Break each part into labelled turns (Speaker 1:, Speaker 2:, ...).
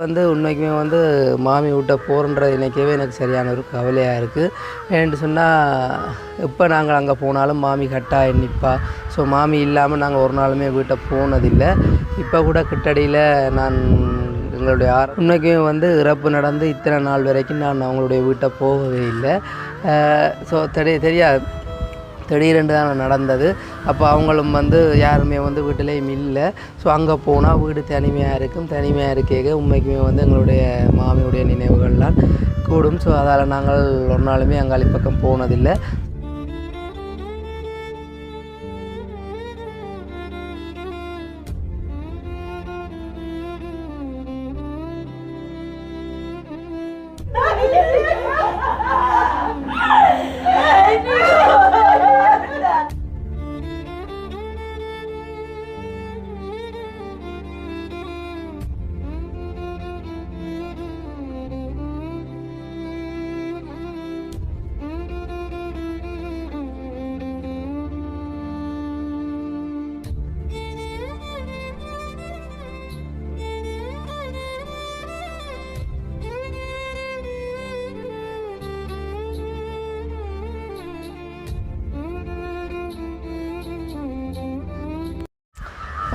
Speaker 1: உண்மைக்குமே மாமி வீட்ட போகிறன்றது நினைக்கவே எனக்கு சரியான ஒரு கவலையாக இருக்குது. ஏன்னு சொன்னால் எப்போ நாங்கள் அங்கே போனாலும் மாமி கட்டாயம் நிற்பா. ஸோ மாமி இல்லாமல் நாங்கள் ஒரு நாளுமே வீட்டை போனதில்லை. இப்போ கூட கிட்டடியில் நான் எங்களுடைய உண்மைக்குமே இறப்பு நடந்து இத்தனை நாள் வரைக்கும் நான் அவங்களுடைய வீட்டை போகவே இல்லை. ஸோ தெரியாது, திடீரென்று தான் நடந்தது. அப்போ அவங்களும் யாருமே வீட்டிலையும் இல்லை. ஸோ அங்கே போனால் வீடு தனிமையாக இருக்கும். தனிமையாக இருக்க உண்மைக்குமே எங்களுடைய மாமியுடைய நினைவுகள்லாம் கூடும். ஸோ அதால் நாங்கள் ஒரு நாளுமே அங்காளி பக்கம் போனதில்லை.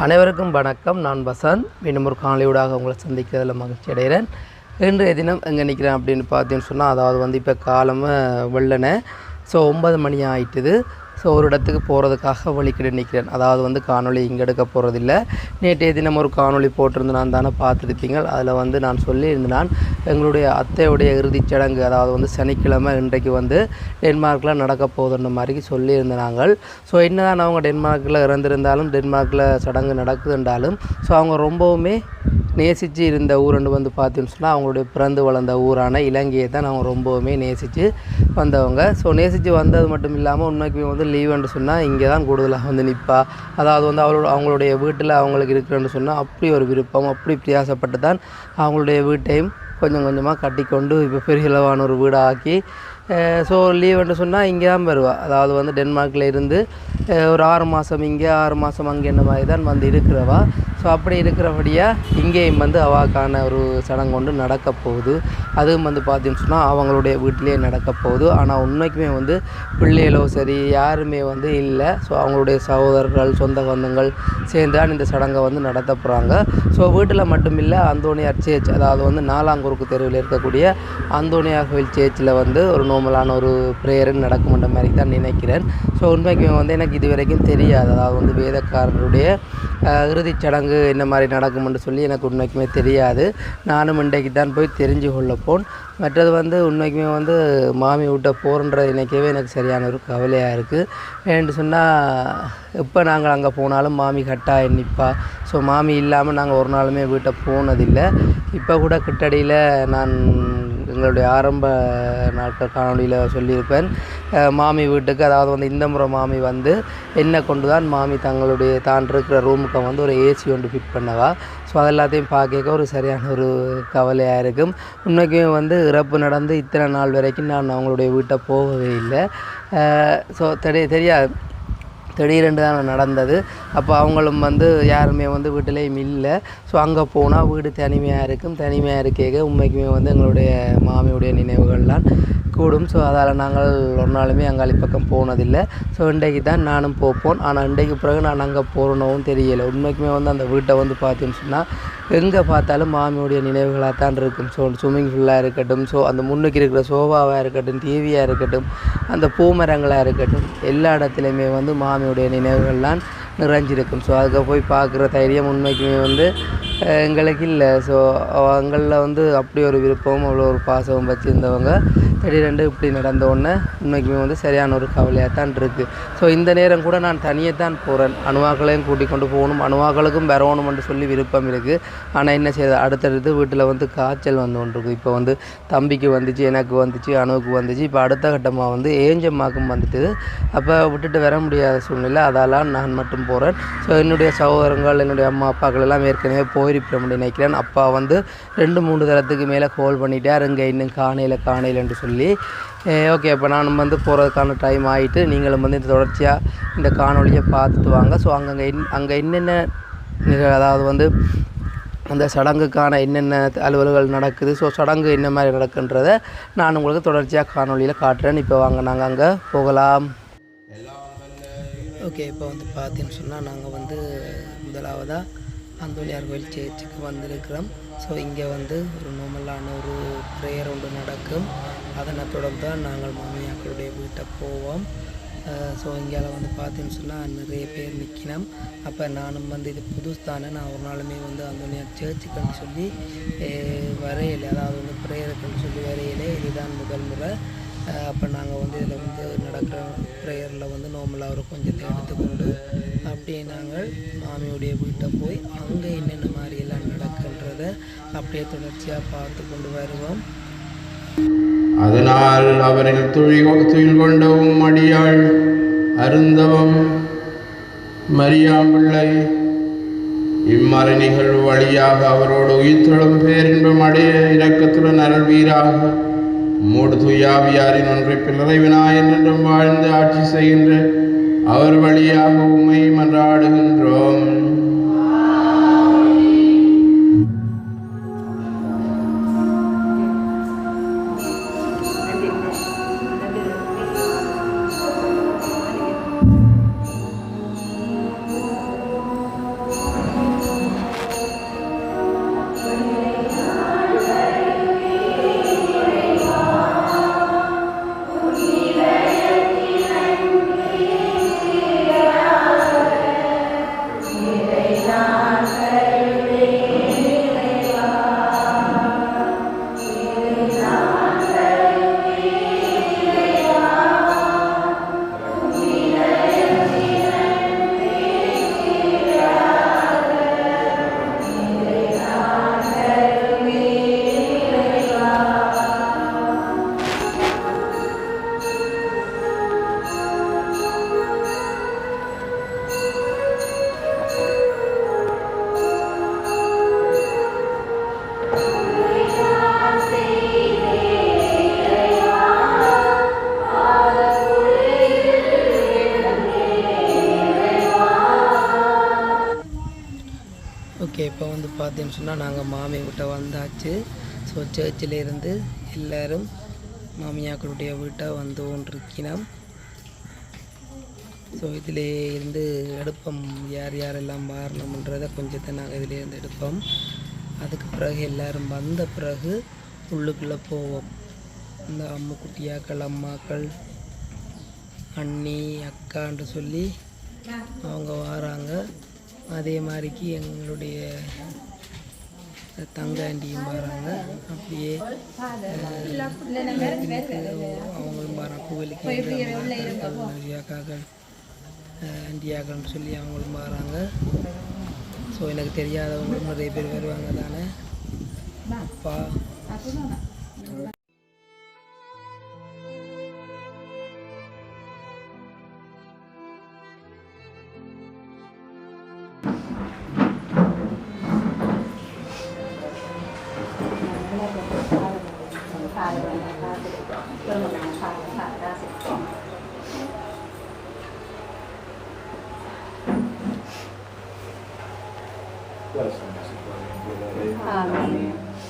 Speaker 1: அனைவருக்கும் வணக்கம். நான் வசந்த். மீண்டும் ஒரு காணொலியூடாக உங்களை சந்திக்கிறதில் மகிழ்ச்சி அடைகிறேன். இன்றைய தினம் எங்கே நிற்கிறேன் அப்படின்னு பார்த்தீங்கன்னு சொன்னால், அதாவது இப்போ காலமாக வெள்ளனை. ஸோ 9 மணி ஆகிட்டுது. ஸோ ஒரு இடத்துக்கு போகிறதுக்காக வழிக்கிட நிற்கிறேன். அதாவது காணொலி இங்கே எடுக்க போகிறதில்ல. நேற்றைய தினம் ஒரு காணொலி போட்டிருந்து நான் தானே பார்த்துருப்பீங்க. அதில் நான் சொல்லியிருந்தேன், எங்களுடைய அத்தையுடைய இறுதிச் சடங்கு அதாவது சனிக்கிழமை இன்றைக்கு டென்மார்க்கில் நடக்க போகுதுன்ற மாதிரி சொல்லியிருந்தேன் நாங்கள். ஸோ என்னதான் அவங்க டென்மார்க்கில் இறந்திருந்தாலும், டென்மார்க்கில் சடங்கு நடக்குதுன்றாலும், ஸோ அவங்க ரொம்பவுமே நேசித்து இருந்த ஊருன்னு பார்த்தீங்கன்னு சொன்னால், அவங்களுடைய பிறந்து வளர்ந்த ஊரான இலங்கையை தான் அவங்க ரொம்பவுமே நேசித்து வந்தவங்க. ஸோ நேசித்து வந்தது மட்டும் இல்லாமல் உண்மைக்குமே லீவுன்னு சொன்னால் இங்கே தான் கூடுதலாக நிற்பா. அதாவது அவங்களுடைய வீட்டில் அவங்களுக்கு இருக்கிறேன்னு சொன்னால் அப்படி ஒரு விருப்பம், அப்படி பிரயாசப்பட்டு தான் அவங்களுடைய வீட்டையும் கொஞ்சம் கொஞ்சமாக கட்டிக்கொண்டு இப்போ பெரிய அளவான ஒரு வீடாக ஆக்கி, ஸோ லீவுன்னு சொன்னால் இங்கே தான் வருவாள். அதாவது டென்மார்க்கில் இருந்து ஒரு 6 மாதம் இங்கே 6 மாதம் அங்கே என்ன மாதிரி தான் இருக்கிறவா. ஸோ அப்படி இருக்கிறபடியாக இங்கேயும் அவாக்கான ஒரு சடங்கு கொண்டு நடக்க போகுது. அதுவும் பார்த்தீங்கன்னு சொன்னால் அவங்களுடைய வீட்டிலே நடக்க போகுது. ஆனால் உண்மைக்குமே பிள்ளைகளோ சரி யாருமே இல்லை. ஸோ அவங்களுடைய சகோதரர்கள் சொந்த பந்தங்கள் சேர்ந்து தான் இந்த சடங்கை நடத்த போகிறாங்க. ஸோ வீட்டில் மட்டும் இல்லை, அந்தோனியார் சேர்ச் அதாவது நாலாங்குறுக்கு தெருவில் இருக்கக்கூடிய அந்தோனியார் கோயில் சேர்ச்சில் ஒரு நார்மலான ஒரு ப்ரேயர் நடக்கும்ன்ற மாதிரி தான் நினைக்கிறேன். ஸோ உண்மைக்குமே எனக்கு இது வரைக்கும் தெரியாது. அதாவது வேதக்காரருடைய இறுதிச் சடங்கு என்ன மாதிரி நடக்கும்னு சொல்லி எனக்கு உண்மைக்குமே தெரியாது. நானும் இன்றைக்கு தான் போய் தெரிஞ்சு கொள்ளப்போன். மற்றது உண்மைக்குமே மாமி வீட்டை போகிறன்றது நினைக்கவே எனக்கு சரியான ஒரு கவலையாக இருக்குது. ஏன்னு சொன்னால் எப்போ நாங்கள் அங்கே போனாலும் மாமி கட்டாயம் நிற்பா. ஸோ மாமி இல்லாமல் நாங்கள் ஒரு நாளுமே வீட்டை போனதில்லை. இப்போ கூட கிட்டடியில் நான் எங்களுடைய ஆரம்ப நாட்கள் காணொலியில் சொல்லியிருப்பேன், மாமி வீட்டுக்கு அதாவது இந்த முறை மாமி என்னை கொண்டு தான் மாமி தான் இருக்கிற ரூமுக்கு ஒரு ஏசி ஒன்று ஃபிட் பண்ணவா. ஸோ அதெல்லாத்தையும் பார்க்க ஒரு சரியான ஒரு கவலையாக இருக்கும். உண்மைக்குமே இறப்பு நடந்து இத்தனை நாள் வரைக்கும் நான் அவங்களுடைய வீட்டை போகவே இல்லை. ஸோ தெரியாது, திடீரென்று தான் நடந்தது. அப்போ அவங்களும் யாருமே வீட்டிலையும் இல்லை. ஸோ அங்கே போனால் வீடு தனிமையாக இருக்கும். தனிமையாக இருக்க உண்மைக்குமே எங்களுடைய மாமியுடைய நினைவுகள்லாம் கூடும். ஸோ அதால் நாங்கள் ஒரு நாளுமே அங்காளி பக்கம் போனதில்லை. ஸோ இன்றைக்கு தான் நானும் போப்போன். ஆனால் இன்றைக்கு பிறகு நான் அங்கே போகணும்னு தெரியலை. உண்மைக்குமே அந்த வீட்டை பார்த்தீங்கன்னு சொன்னால் எங்கே பார்த்தாலும் மாமியுடைய நினைவுகளாக தான் இருக்கும். ஸோ ஸ்விம்மிங் ஃபுல்லாக இருக்கட்டும், ஸோ அந்த முன்னுக்கு இருக்கிற சோஃபாவாக இருக்கட்டும், டிவியாக இருக்கட்டும், அந்த பூமரங்களாக இருக்கட்டும், எல்லா இடத்துலையுமே மாமியுடைய நினைவுகள்லாம் நிறைஞ்சிருக்கும். ஸோ அதுக்கு போய் பார்க்குற தைரியம் உண்மைக்குமே எங்களுக்கு இல்லை. ஸோ அவங்களில் அப்படி ஒரு விருப்பமும் அவ்வளோ ஒரு பாசமும் வச்சுருந்தவங்க திடீரென்று இப்படி நடந்த உடனே உண்மைக்குமே சரியான ஒரு கவலையாக தான் இருக்குது. ஸோ இந்த நேரம் கூட நான் தனியே தான் போகிறேன். அணுவாக்களையும் கூட்டிக் கொண்டு போகணும், அணுவாக்களுக்கும் வரணும்னு சொல்லி விருப்பம் இருக்குது. ஆனால் என்ன செய்யுது, அடுத்தடுத்து வீட்டில் காய்ச்சல் கொண்டிருக்கு. இப்போ தம்பிக்கு வந்துச்சு, எனக்கு வந்துச்சு, அணுவுக்கு வந்துச்சு. இப்போ அடுத்த கட்டமாக ஏஞ்சம்மாக்கும் வந்துட்டு. அப்போ விட்டுட்டு வர முடியாத சூழ்நிலை. அதால் நான் மட்டும் போகிறேன். ஸோ என்னுடைய சகோதரங்கள், என்னுடைய அம்மா அப்பாக்கள் எல்லாம் ஏற்கனவே போயிருப்போம் நினைக்கிறேன். அப்பா 2-3 தரத்துக்கு மேலே கால் பண்ணிட்டார், இங்கே இன்னும் காணையிலன்னு சொல்லி. ஓகே, அப்போ நானும் போகிறதுக்கான டைம் ஆகிட்டு, நீங்களும் இந்த தொடர்ச்சியாக இந்த காணொலியை பார்த்துட்டு வாங்க. ஸோ அங்கே என்னென்ன அதாவது அந்த சடங்குக்கான என்னென்ன அலுவல்கள் நடக்குது, ஸோ சடங்கு என்ன மாதிரி நடக்குன்றதை நான் உங்களுக்கு தொடர்ச்சியாக காணொலியில் காட்டுறேன். இப்போ வாங்க நாங்கள் அங்கே போகலாம். ஓகே, இப்போ வந்து பார்த்தீங்கன்னு சொன்னால் நாங்கள் வந்து முதலாவதாக அந்தோனியார் கோயில் சேர்ச்சுக்கு வந்திருக்கிறோம். ஸோ இங்கே வந்து ஒரு நார்மலான ஒரு ப்ரேயர் ஒன்று நடக்கும். அதனை தொடர்ந்து தான் நாங்கள் மாமியாக்களுடைய வீட்டை போவோம். ஸோ இங்கே வந்து பார்த்தீங்கன்னு சொன்னால் நிறைய பேர் நிற்கணும். அப்போ நானும் வந்து இது புதுசு தானே, நான் ஒரு நாளுமே வந்து அந்தோனியார் சேர்ச்சுக்குன்னு சொல்லி வரையில, அதாவது வந்து ப்ரேயருக்குன்னு சொல்லி வரையில, இதுதான் முதல் முறை. அப்போ நாங்கள் வந்து இதில் வந்து நடக்கிற ப்ரேயரில் வந்து நார்மலாக ஒரு கொஞ்சத்தை எடுத்துக்கொண்டு அப்படியே நாங்கள் மாமியுடைய வீட்டை போய் அங்கே என்னென்ன மாதிரியெல்லாம் நடக்கின்றதை அப்படியே தொடர்ச்சியாக பார்த்து கொண்டு வருவோம்.
Speaker 2: அதனால் அவர்கள் துயில் கொண்டவும் அடியாள் அருந்தவம் மரியாம் பிள்ளை இம்மறை நிகழ்வு வழியாக அவரோடு உயிர்த்தெழும் பேரின்பம் அடைய இரக்கத்துடன் அருள்வீராக. மூடு துயாவியாரின் ஒன்றை பிள்ளை விநாயகன் என்றும் வாழ்ந்து ஆட்சி செய்கின்ற அவர் வழியாக உம்மை மன்றாடுகின்றோம்.
Speaker 1: ஓகே, இப்போ வந்து பார்த்தீங்கன்னு சொன்னால் நாங்கள் மாமி வீட்டை வந்தாச்சு. ஸோ சர்ச்சிலேருந்து எல்லோரும் மாமியாக்களுடைய வீட்டை வந்து கொண்டிருக்கிறோம். ஸோ இதிலே இருந்து எடுப்போம், யார் யாரெல்லாம் மாறணுன்றதை கொஞ்சத்தை நாங்கள் இதிலேருந்து எடுப்போம். அதுக்கு பிறகு எல்லோரும் வந்த பிறகு உள்ளுக்குள்ளே போவோம். இந்த அம்முக்குட்டியாக்கள், அம்மாக்கள், அண்ணி, அக்கான்னு சொல்லி அவங்க வராங்க. அதே மாதிரிக்கு எங்களுடைய தங்காண்டியும் வராங்க. அப்படியே அவங்களும் வராங்க. கோவிலுக்கு அக்காக்கள், ஆண்டியாக்கள்னு சொல்லி அவங்களும் வராங்க. ஸோ எனக்கு தெரியாதவங்களும் நிறைய பேர் வருவாங்க தானே. அப்பா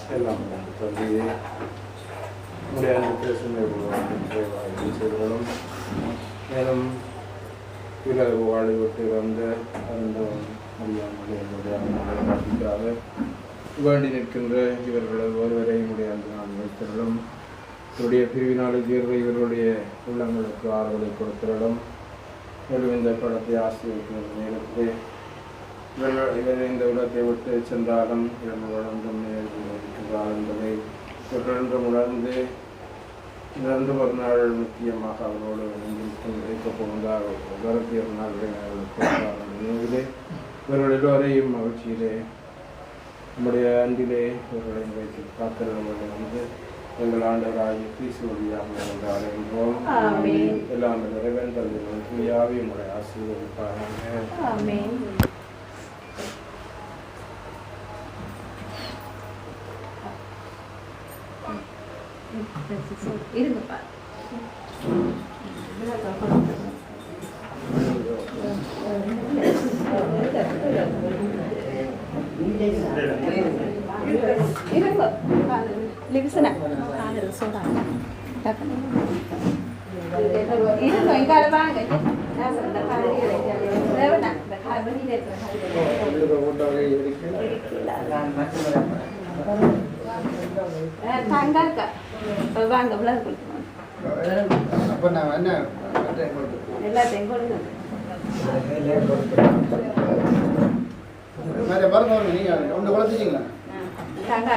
Speaker 2: எல்லாம் மேலும் பிறகு வாழ்விட்டு வந்த முடியாமல் வேண்டி நிற்கின்ற இவர்களது ஒருவரை முடியாது நான் வைத்திருளும். இவருடைய பிரிவினாலை தீர்வு இவர்களுடைய உள்ளங்களுக்கு ஆறுதலை கொடுத்திருளும். மேலும் இந்த படத்தை ஆசிரியர் நேரத்திலே இவர் இந்த உலகத்தை விட்டு சென்றாலும் இரண்டு வளர்ந்தும் இருக்கின்றார் என்பதை தொடர்ந்து உணர்ந்து இறந்து ஒரு நாள் முக்கியமாக அவரோடு வைக்கப் போகின்றார். வரத்திய ஒரு நாளுடைய நினைவிலே இவர்கள் எல்லோரையும் மகிழ்ச்சியிலே நம்முடைய அன்பிலே இவர்களை வைத்து காத்திருந்தவர்கள் வந்து எங்கள் ஆண்டவராகிய கிறிஸ்து வழியாக அடைகின்றோம். எல்லாம் நிறைவேன் தந்தை யாவி நம்முடைய ஆசீர்வதிப்பார்கள்.
Speaker 3: இருங்கப்பா. லிவிசனா சோடா இது எங்கால வாங்க தங்கக்கா வாங்க விளாட
Speaker 2: அப்போ நான் என்ன
Speaker 3: எல்லாத்தையும் கொடுங்க
Speaker 2: மருந்து நீங்கள் ஒன்று குழச்சிங்களா
Speaker 3: தங்கக்கா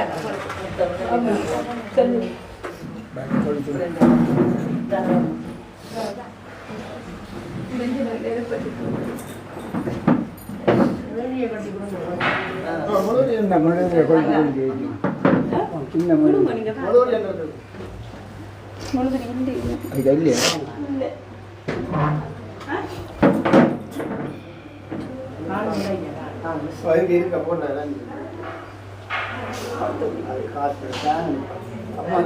Speaker 2: இருக்க போட்டேன் அப்போ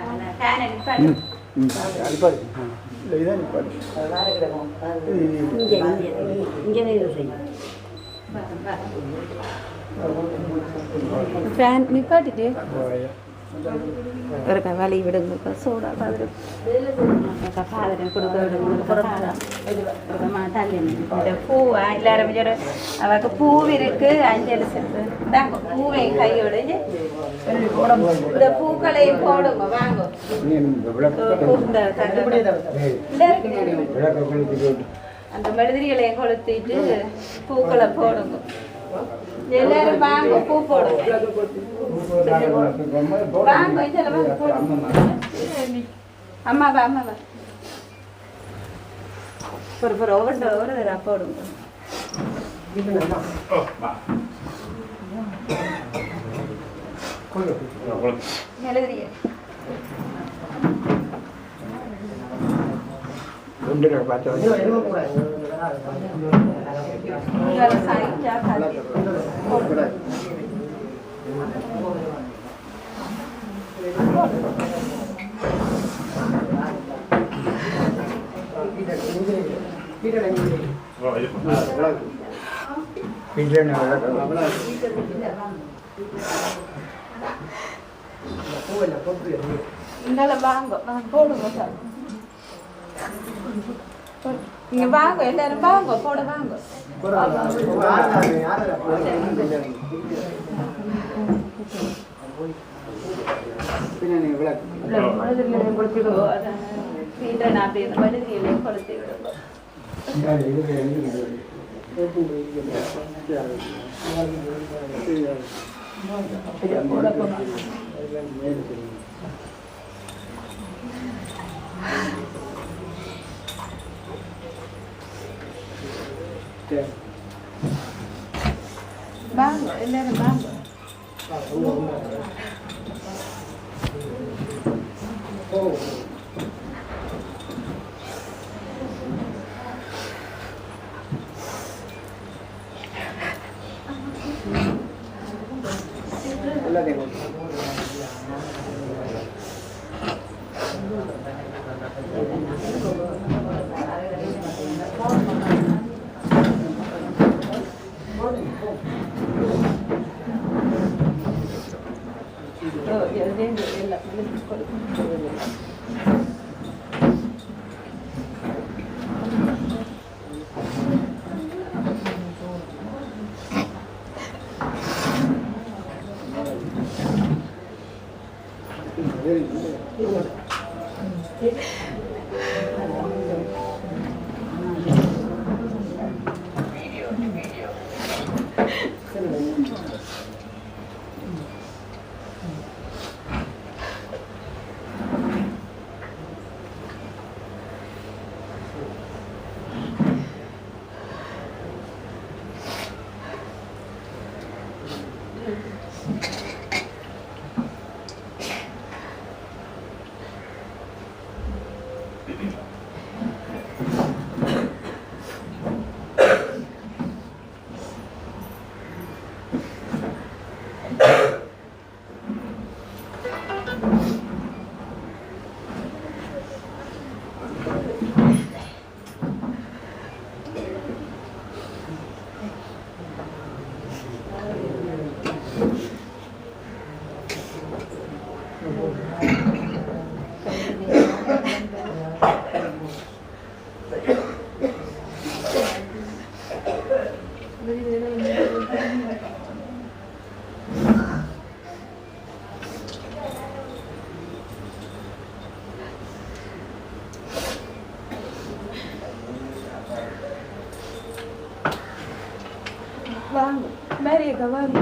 Speaker 2: அந்த பேனை கண்டிப்பாக
Speaker 3: ஃபேன் நிப்பாட்டிட்டு ஒரு வலி விடுங்க சோடா ஃபாதரன் கொடுக்க விடுங்க மாட்டாங்க இந்த பூ எல்லாரும் அவருக்கு பூவு இருக்கு அஞ்சலி சென்று தாங்க பூவை கையோட இந்த பூக்களையும் போடுங்க வாங்க அந்த மெழுதிரிகளையும் கொளுத்திட்டு பூக்களை போடுங்க எல்லாரும் வாங்க பூ போடுங்க வாங்க இதெல்லாம் போடுங்க அம்மாவா அம்மாவா ஒரு ஒரு தடவை போடுங்க மெழுதிரியை வாங்க போடுங்க சார் நீங்க வாங்க எல்லாரும் வாங்க போட வாங்க கொளுத்தி விடுங்க வாங்க எல்லாரும் வாங்க வாங்க மேரியக்கா வாங்க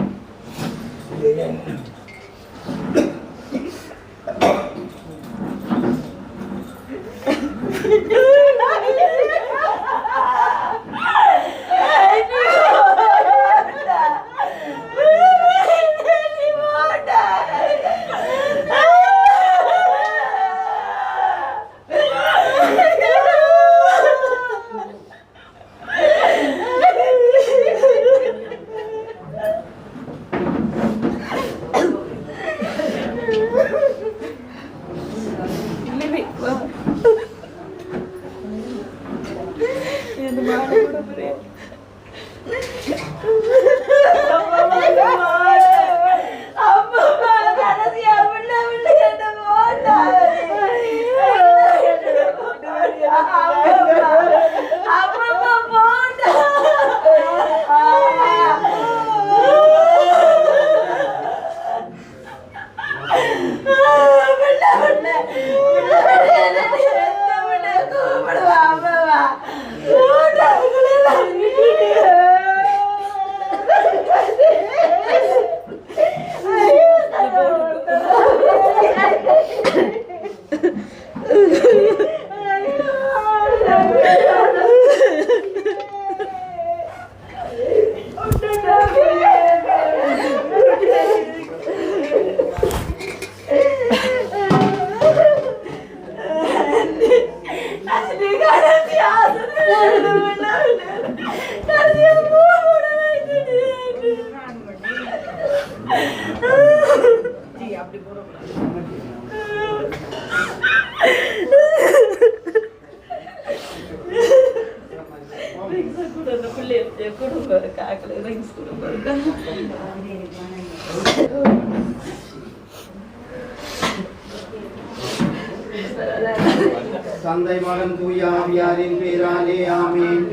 Speaker 2: தந்தை மகன் தூய ஆவியாரின் பேராலே ஆமென்.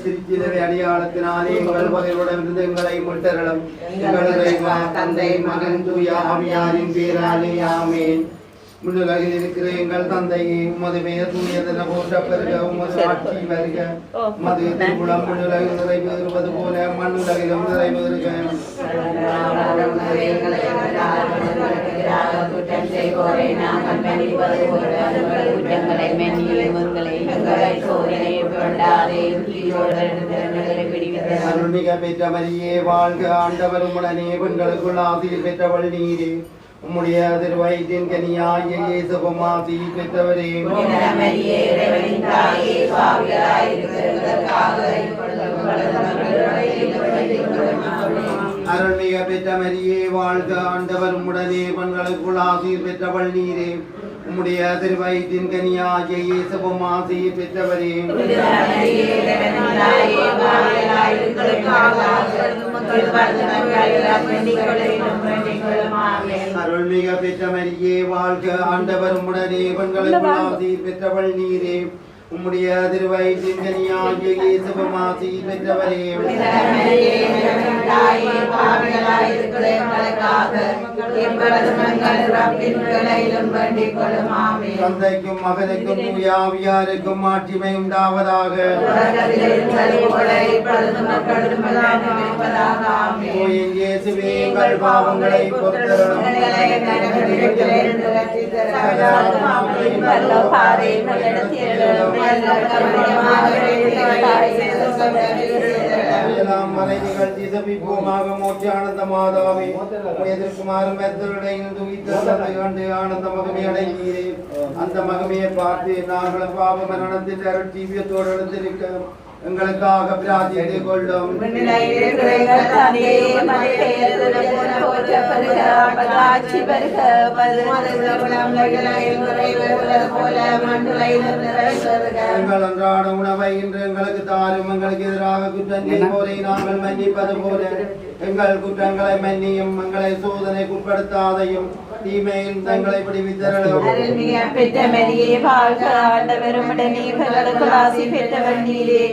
Speaker 2: திருச்சிலுவை அடையாளத்தினாலே எங்கள் பகையுடன் இருந்து எங்களை மீட்டருளும். எங்கள் இறைவா, தந்தை மகன் தூய ஆவியாரின் பேராலே ஆமென். முன்னுலகில் இருக்கிற எங்கள் தந்தையே, உமது பெயர் தூயதென போற்ற பெருக, உமது ஆட்சி வருக. உமது திருவுளம் முன்னுலகில் நிறைவேறுவது போல மண்ணுலகிலும் நிறைவேறுக.
Speaker 3: குற்றம் செய்வோரை நாங்கள் மன்னிப்பது போல குற்றங்களை மன்னியும் எங்களை சோதனை கொண்டாதே
Speaker 2: அருள்மிக பெற்ற மரியே வாழ்க, ஆண்டவர் உம்முடனே, பெண்களுக்குள் ஆசீர் பெற்றவள் நீரே. உம்முடைய திருவயிற்றின் கனியாகிய இயேசுவும் ஆசீர் பெற்றவரே. அருள்மிக பெற்ற மரியே வாழ்க, ஆண்டவர் உம்முடனே, பெண்களுக்குள் ஆசீர் பெற்றவள் நீரே. உம்முடைய திருவயிற்றின் கனியாகிய இயேசுவும் ஆசீர் பெற்றவரே. அருள்மிக பெற்ற மரியே வாழ்க, ஆண்டவர் உம்முடனே, பெண்களுக்குள் ஆசீர் பெற்றவள் நீரே. உம்முடைய திருவயிற்றின் கனியாகிய இயேசுவும் ஆசீர் பெற்றவரே. தந்தைக்கும் மகனுக்கும் தூய ஆவியாருக்கும் மாட்சிமை உண்டாவதாக. இயேசுவே, எங்கள் பாவங்களை பொறுத்தருளும். மலைகள் திசபிப்போமாக மோட்சானந்த மாதாவே, எதிர்க்குமாறும் மெத்தருடையும் துகித்ததை கண்டு ஆனந்த மகமே அடைந்தீரே. அந்த மகமையை பார்த்து நாங்கள் பாவ மரணத்தின் அருட்சீவியத்தோடு எழுந்திருக்க எங்களுக்காக பிரார்த்தித்துக் கொள்ளும். எங்கள் அன்றாட உணவை இன்று எங்களுக்கு தாரும். எங்களுக்கு எதிராக குற்றம் செய்வோரை நாங்கள் மன்னிப்பது போல எங்கள் குற்றங்களை மன்னியும். எங்களை சோதனைக்குட்படுத்தாதையும் தீமையின் தங்களை விடுவித்தருளும்.
Speaker 3: அருள்மிக பெற்ற மரியே வாழ்க, ஆண்டவரும் உடனே பெண்களுக்குள் ஆசி பெற்றவர் நீரே.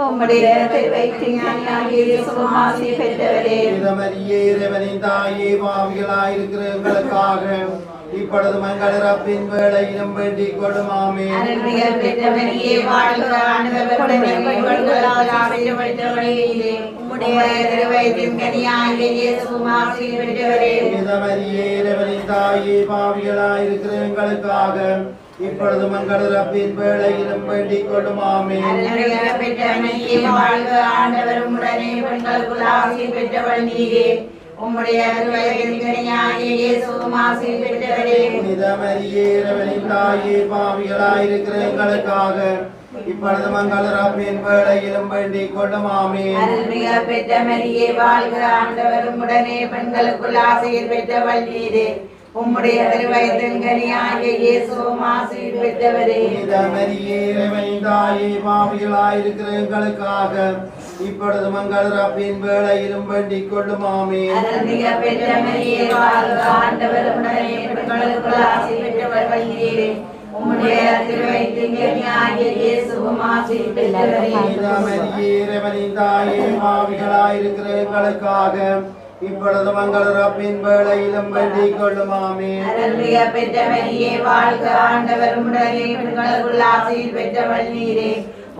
Speaker 3: உம்முடைய திருவயிற்றினாகிய இயேசுவும் ஆசி பெற்றவரே.
Speaker 2: மரியே இறைவனின் தாயே, பாவிகளாயிருக்கிற எங்களுக்காக இப்பொழுது மங்கள ரப்பின் வேளையிலும் வேண்டிக் கொள்ளும். ஆமென்.
Speaker 3: அருள்மிக பெற்ற மரியே வாழ்க, ஆண்டவரும் உடனே பெண்களுக்குள் ஆசி பெற்றவரே நீரே. உம்முடைய திருவயிற்றின் கனியாகிய இயேசுவும் ஆசி பெற்றவரே.
Speaker 2: மரியே இறைவனின் தாயே, பாவிகளாயிருக்கிற எங்களுக்காக இப்பொழுது மங்கள ரப்பின் வேளையிலும் வேண்டிக் கொள்ளும். ஆமென்.
Speaker 3: அருள்மிக பெற்ற மரியே வாழ்க, ஆண்டவரும் உடனே பெண்களுக்குள் ஆசி பெற்றவள் நீரே. உம்முடைய திருவயிற்றின் கனியாகிய இயேசுவும் ஆசி பெற்றவரே.
Speaker 2: மரியே இறைவனின் தாயே, பாவிகளாயிருக்கிற எங்களுக்காக இப்பொழுது மங்கள ரப்பின் வேளையிலும் வேண்டிக் கொள்ளும். ஆமென்.
Speaker 3: அருள்மிக பெற்ற மரியே வாழ்க, ஆண்டவரும் உடனே பெண்களுக்குள் ஆசி பெற்றவள் நீரே. உம்முடைய திருவயிற்றின் கனியாகிய இயேசுவும் ஆசி பெற்றவரே.
Speaker 2: மரியே இறைவனின் தாயே, பாவிகளாயிருக்கிற எங்களுக்காக இப்பொழுது மங்கள ரப்பின் வேளையிலும் வேண்டிக் கொள்ளும். ஆமென்.
Speaker 3: அருள்மிக பெற்ற மரியே வாழ்க, ஆண்டவரும் உடனே பெண்களுக்குள் ஆசி பெற்றவள் நீரே. உம்முடைய திருவயிற்றின் கனியாகிய இயேசுவும் ஆசி பெற்றவரே.
Speaker 2: மரியே இறைவனின் தாயே, பாவிகளாயிருக்கிற எங்களுக்காக இப்பொழுது மங்கள ரப்பின் வேளையிலும் வேண்டிக் கொள்ளும். ஆமென்.
Speaker 3: அருள்மிக பெற்ற மரியே வாழ்க, ஆண்டவரும் உடனே பெண்களுக்குள் ஆசி பெற்றவள் நீரே.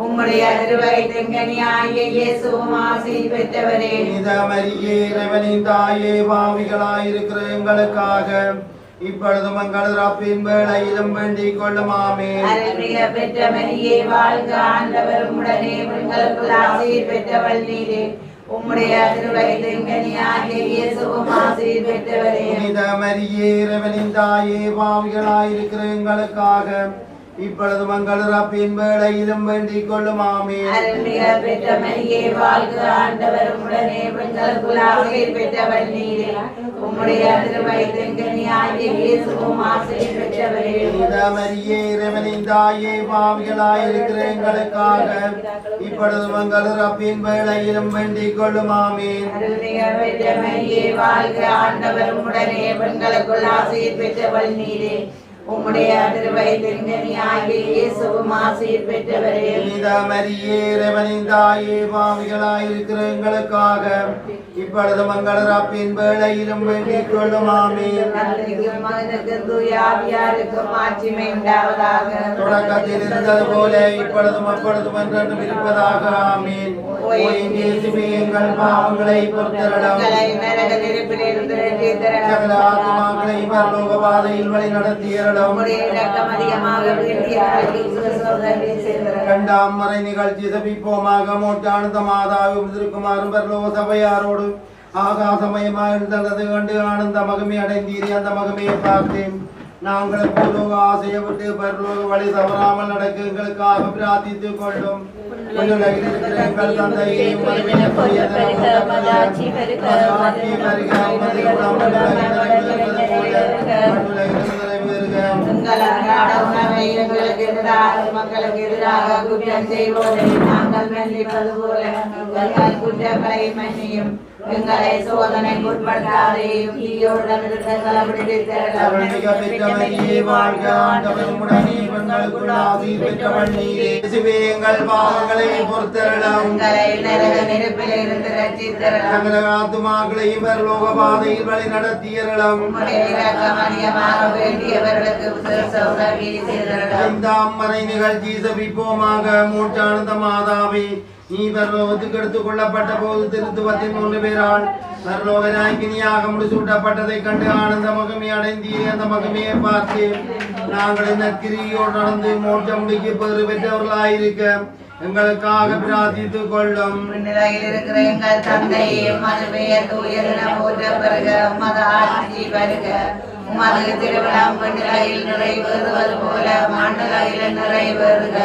Speaker 3: உம்முடைய திருவயிற்றின் கனியாகிய இயேசுவும் ஆசி பெற்றவரே.
Speaker 2: மரியே இறைவனின் தாயே, பாவிகளாயிருக்கிற எங்களுக்காக இப்பொழுது மங்கள ரப்பின் வேளையிலும் வேண்டிக் கொள்ளும். ஆமென்.
Speaker 3: அருள்மிக பெற்ற மரியே வாழ்க, ஆண்டவரும் உடனே பெண்களுக்குள் ஆசி பெற்றவள் நீரே. உம்முடைய திருவயிற்றின் கனியாகிய இயேசுவும் ஆசி பெற்றவரே.
Speaker 2: மரியே இறைவனின் தாயே, பாவிகளாயிருக்கிற எங்களுக்காக இப்பொழுது மங்கள ரப்பின் வேளையிலும் வேண்டிக் கொள்ளும். ஆமென்.
Speaker 3: அருள்மிக பெற்ற மரியே வாழ்க, ஆண்டவரும் உடனே பெண்களுக்குள் ஆசி பெற்றவள் நீரே. உம்முடைய திருவயிற்றின் கனியாகிய இயேசுவும் ஆசி பெற்றவரே.
Speaker 2: மரியே இறைவனின் தாயே, பாவிகளாயிருக்கிற எங்களுக்காக இப்பொழுது மங்கள ரப்பின் வேளையிலும் வேண்டிக் கொள்ளும். ஆமென்.
Speaker 3: அருள்மிக பெற்ற மரியே வாழ்க, ஆண்டவரும் உடனே பெண்களுக்குள் ஆசி பெற்றவள் நீரே. உம்முடைய திருவயிற்றின் கனியாகிய இயேசுவும் ஆசி பெற்றவரே.
Speaker 2: மரியே இறைவனின் தாயே, பாவிகளாயிருக்கிற எங்களுக்காக இப்பொழுது மங்கள ரப்பின் வேளையிலும் வேண்டிக் கொள்ளும். ஆமென்.
Speaker 3: தந்தைக்கும் மகனுக்கும் தூய ஆவியாருக்கும் மாட்சிமை உண்டாவதாக.
Speaker 2: தொடக்கத்தில் இருந்தது போல இப்பொழுதும் அப்பொழுதும் என்றென்றும் இருப்பதாக. ஆமென். ஓ என் இயேசுவே, எங்கள் பாவங்களை பொறுத்தருளும்.
Speaker 3: எங்களை நரக நெருப்பிலிருந்து ரட்சித்தருளும்.
Speaker 2: சகல ஆத்துமாக்களை பரலோக பாதையில் வழி நடத்தியருளும்.
Speaker 3: உம்முடைய இரக்கம் அதிகமாக வேண்டியவர்களுக்கு சுகசோதனை செய்தருளும்.
Speaker 2: இரண்டாம் மறை நிகழ்ச்சி சபிப்போமாக. மோட்டானந்த மாதாவும் திருக்குமாரும் பரலோக சபையாரோடு ஆகாசமயமாக இருந்தது கண்டு ஆனந்த மகிமை அடைந்தீரே. அந்த மகிமையை பார்த்தேன். நாங்கள் பூலோக ஆசையை விட்டு பரலோக வழி தவறாமல் நடக்க எங்களுக்காக பிரார்த்தித்துக் கொள்ளும். உலகில் இருக்கிற எங்கள் தந்தையே,
Speaker 3: உங்கள் அன்றாட உணவை எங்களுக்கு எதிராக மக்களுக்கு எதிராக குற்றம் செய்வோரை நாங்கள் மன்னிப்பது போல எங்கள் குற்றங்களை மன்னியும். எங்களை சோதனைக்கு உட்படுத்தாதேயும், தீயோருடன் இருந்து எங்களை விடுவித்தருளும்.
Speaker 2: எங்கள் பாவங்களை பொறுத்தருளும்.
Speaker 3: எங்களை நரக நெருப்பில் இருந்து ரட்சித்தருளும்.
Speaker 2: சகல ஆத்துமாக்களையும் பரலோக பாதையில் வழி நடத்தியருளும்.
Speaker 3: உம்முடைய இரக்கம் அதிகமாக வேண்டியவர்களுக்கு விசேஷ உதவி செய்தருளும்.
Speaker 2: ஐந்தாம் மறை நிகழ்ச்சி சபிப்போமாக. மூச்சானந்த மாதாவே, நீ பரலோகத்துக்கு எடுத்துக் கொள்ளப்பட்ட போது திருத்துவத்தின் 3 பேரால் பரலோக நாயகினியாக முடிசூட்டப்பட்டதை கண்டு ஆனந்த மகிமை அடைந்தீரே. அந்த மகிமையை பார்த்து நாங்கள் இந்த கிரியோடு நடந்து மோட்ச முடிக்கு பெறு பெற்றவர்களாயிருக்க எங்களுக்காக பிரார்த்தித்துக் கொள்ளும்.
Speaker 3: விண்ணுலகில் இருக்கிற எங்கள் தந்தையே, உமது பெயர் தூயதென போற்றப் பெறுக. உமது ஆட்சி வருக. உமது திருவிழம் விண்ணுலகில் நிறைவேறுவது போல மண்ணுலகில் நிறைவேறுக.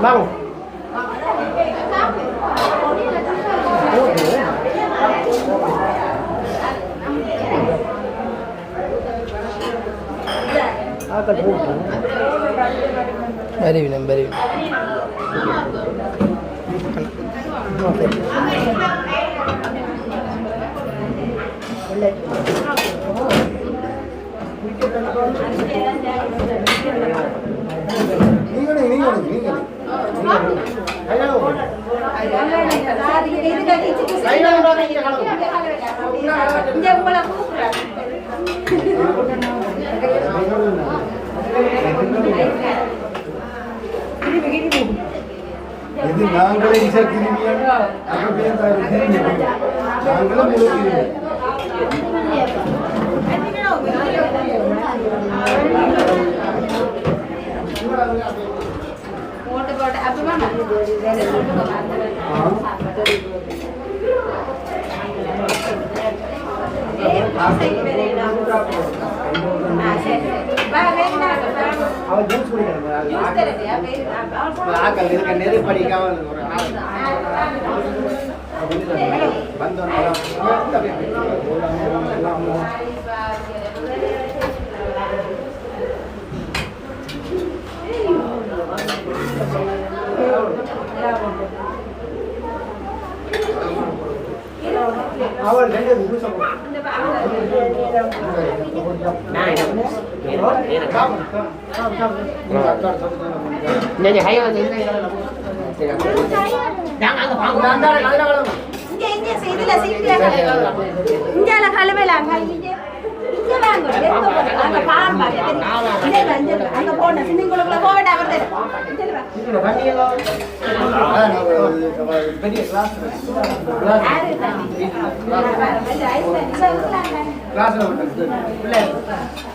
Speaker 2: Vamos.
Speaker 1: Very well, very well.
Speaker 2: இது நாங்களே இசைக்கிறீங்க நாங்களும் முழுக்கிறீங்க அவன் ஜூஸ் குடிக்கிறான் நெரு படிக்காமல் அவள் ரெண்டு பெரிய கிளாஸ்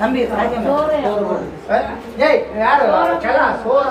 Speaker 2: தம்பி ஏய் யாரு சோறு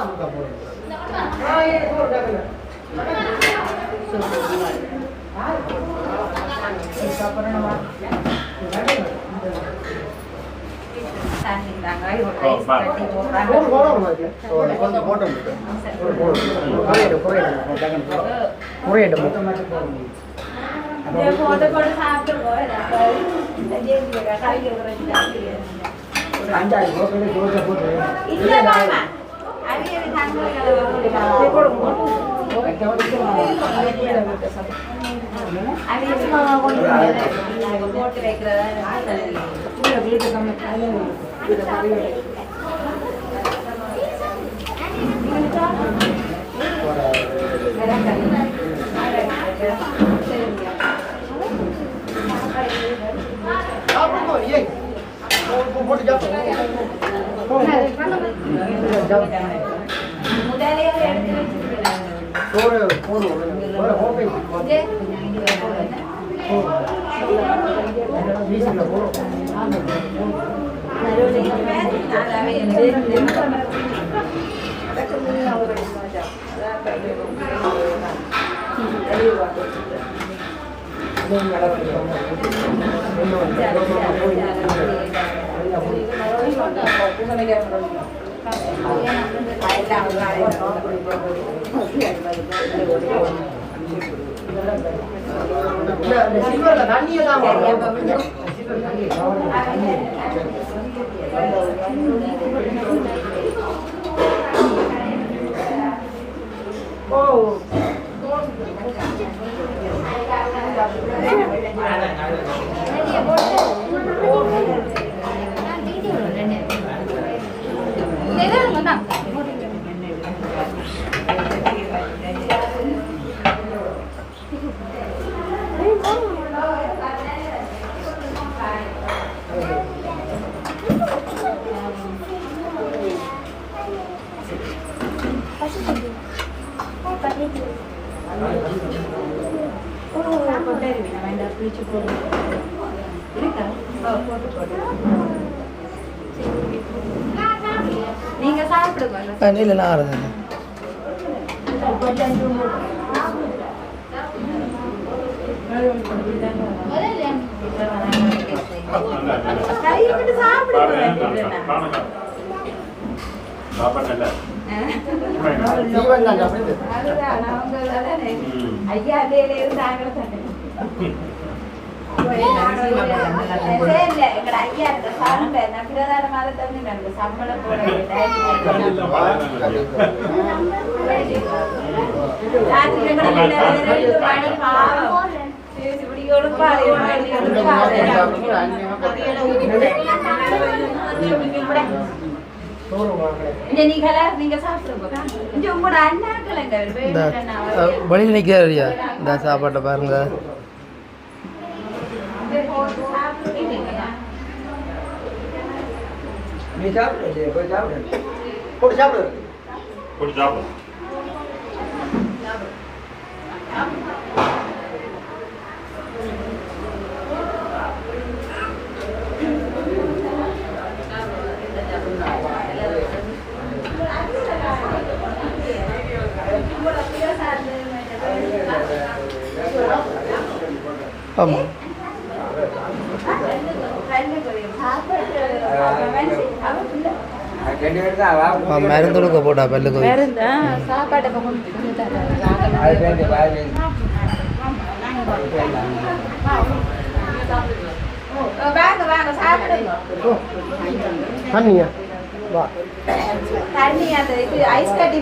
Speaker 3: Ini kan, foto-foto. நீங்க சாப்பிடுங்க.
Speaker 1: இல்லை நான் ஆறுங்க.
Speaker 3: கை விட்டு சாப்பிடுங்க. ஐயா வேலை இருந்தாங்க எங்கட ஐயா இருக்க சாப்பிட நான் பிரதான மாதத்தவங்க எனக்கு சம்பளம் போட நீங்க சாப்பிடுங்க. உங்களோட அண்ணாக்கள்
Speaker 1: வழியில் நிற்கிறாரியா இந்த சாப்பாட்டை பாருங்க.
Speaker 2: நீ சாப்பிடு போய் சாப்பிடு போட்டு சாப்பிடு
Speaker 4: போட்டு சாப்பிடு.
Speaker 1: ஆமாம் மருந்து கொடுக்க போட்டா பல்லுக்கு
Speaker 3: சாப்பாட்டை வாங்க வாங்க சாப்பிடுங்க.
Speaker 2: தண்ணியா வா
Speaker 3: தண்ணி அந்த இது ஐஸ் கட்டி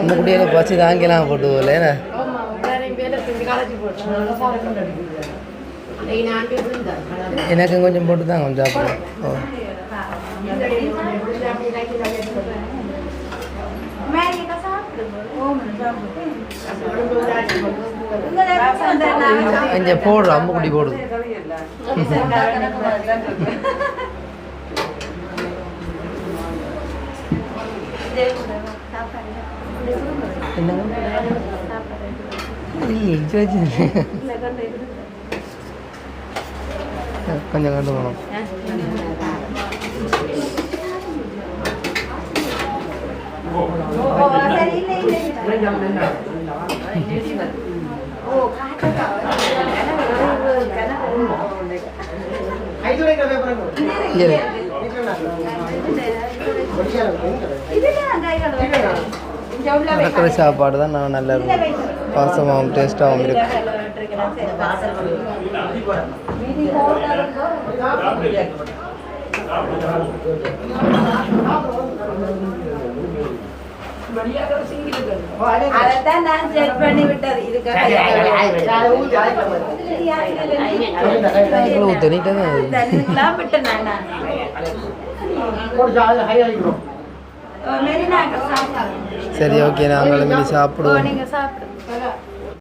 Speaker 1: அந்த குட்டியில் பசி தாங்கலாம் போட்டு போகல. எனக்கு கொஞ்சம் போட்டு தான் கொஞ்சம் சாப்பிடுவோம். ஓ கொஞ்சம் போடுறோம் அம்மு குட்டி போடுது. கொஞ்சம் கண்டு போகணும். நடக்கிற சாப்பாடு தான் நான் நல்லா இருக்கும். பாசமாகவும் டேஸ்டாகவும் இருக்கு.
Speaker 3: அதான் நான் செக் பண்ணி விட்டது.
Speaker 1: சரி ஓகே நாங்களும் சாப்பிடுவோம்.
Speaker 3: நீங்க சாப்பிடுங்க.